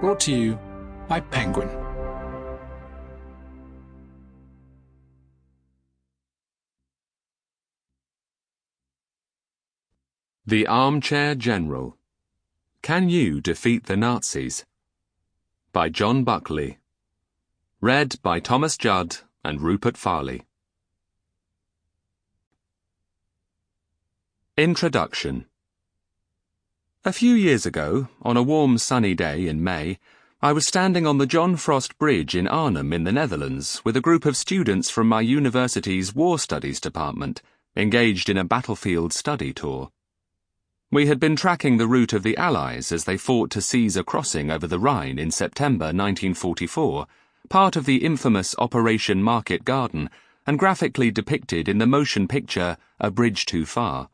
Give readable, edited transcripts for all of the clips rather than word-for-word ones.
Brought to you by Penguin. The Armchair General. Can You Defeat the Nazis? By John Buckley. Read by Thomas Judd and Rupert Farley. Introduction. A few years ago, on a warm sunny day in May, I was standing on the John Frost Bridge in Arnhem in the Netherlands with a group of students from my university's War Studies department, engaged in a battlefield study tour. We had been tracking the route of the Allies as they fought to seize a crossing over the Rhine in September 1944, part of the infamous Operation Market Garden, and graphically depicted in the motion picture A Bridge Too Far.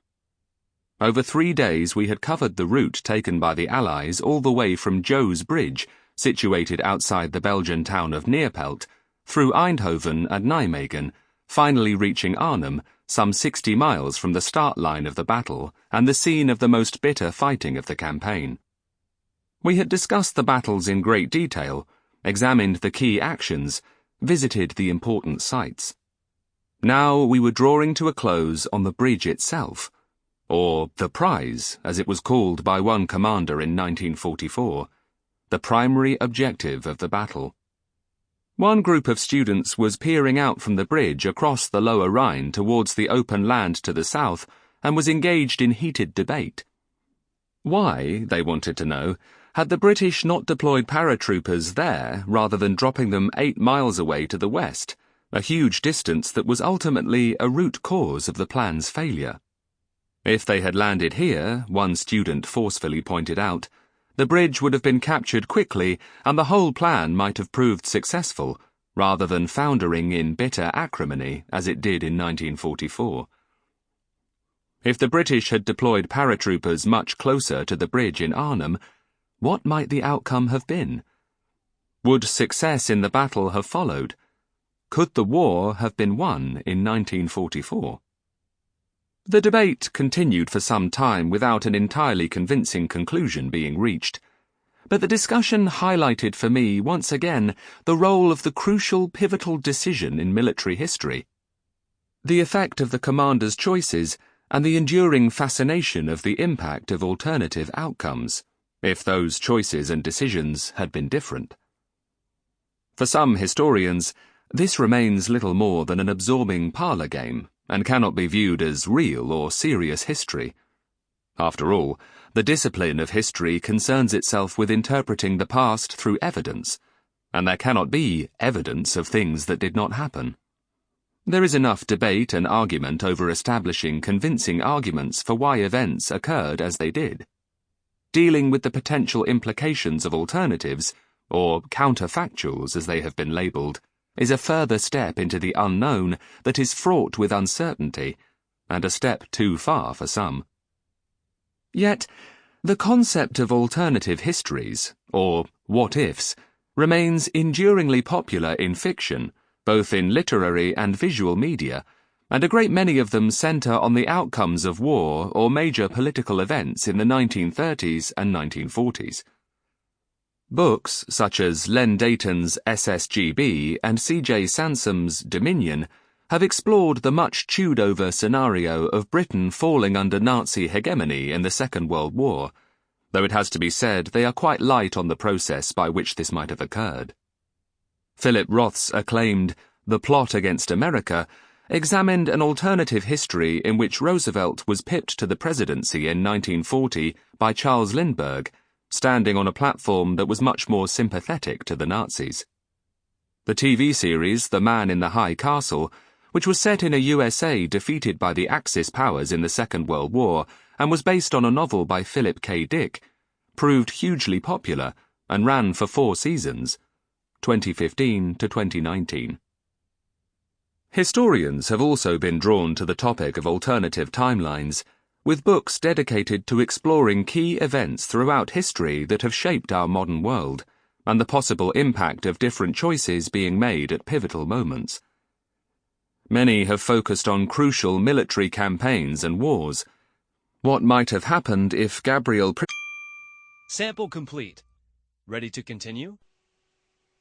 Over 3 days we had covered the route taken by the Allies all the way from Joe's Bridge, situated outside the Belgian town of Neerpelt, through Eindhoven and Nijmegen, finally reaching Arnhem, some 60 miles from the start line of the battle and the scene of the most bitter fighting of the campaign. We had discussed the battles in great detail, examined the key actions, visited the important sites. Now we were drawing to a close on the bridge itself, or the prize, as it was called by one commander in 1944, the primary objective of the battle. One group of students was peering out from the bridge across the lower Rhine towards the open land to the south and was engaged in heated debate. Why, they wanted to know, had the British not deployed paratroopers there rather than dropping them 8 miles away to the west, a huge distance that was ultimately a root cause of the plan's failure? If they had landed here, one student forcefully pointed out, the bridge would have been captured quickly and the whole plan might have proved successful, rather than foundering in bitter acrimony as it did in 1944. If the British had deployed paratroopers much closer to the bridge in Arnhem, what might the outcome have been? Would success in the battle have followed? Could the war have been won in 1944? The debate continued for some time without an entirely convincing conclusion being reached, but the discussion highlighted for me once again the role of the crucial pivotal decision in military history, the effect of the commander's choices and the enduring fascination of the impact of alternative outcomes, if those choices and decisions had been different. For some historians, this remains little more than an absorbing parlour game, and cannot be viewed as real or serious history. After all, the discipline of history concerns itself with interpreting the past through evidence, and there cannot be evidence of things that did not happen. There is enough debate and argument over establishing convincing arguments for why events occurred as they did. Dealing with the potential implications of alternatives, or counterfactuals as they have been labelled, is a further step into the unknown that is fraught with uncertainty, and a step too far for some. Yet, the concept of alternative histories, or what-ifs, remains enduringly popular in fiction, both in literary and visual media, and a great many of them centre on the outcomes of war or major political events in the 1930s and 1940s. Books such as Len Deighton's SSGB and C.J. Sansom's Dominion have explored the much chewed-over scenario of Britain falling under Nazi hegemony in the Second World War, though it has to be said they are quite light on the process by which this might have occurred. Philip Roth's acclaimed The Plot Against America examined an alternative history in which Roosevelt was pipped to the presidency in 1940 by Charles Lindbergh, standing on a platform that was much more sympathetic to the Nazis. The TV series The Man in the High Castle, which was set in a USA defeated by the Axis powers in the Second World War and was based on a novel by Philip K. Dick, proved hugely popular and ran for 4 seasons, 2015 to 2019. Historians have also been drawn to the topic of alternative timelines, with books dedicated to exploring key events throughout history that have shaped our modern world, and the possible impact of different choices being made at pivotal moments. Many have focused on crucial military campaigns and wars. What might have happened if Gabriel... Sample complete. Ready to continue?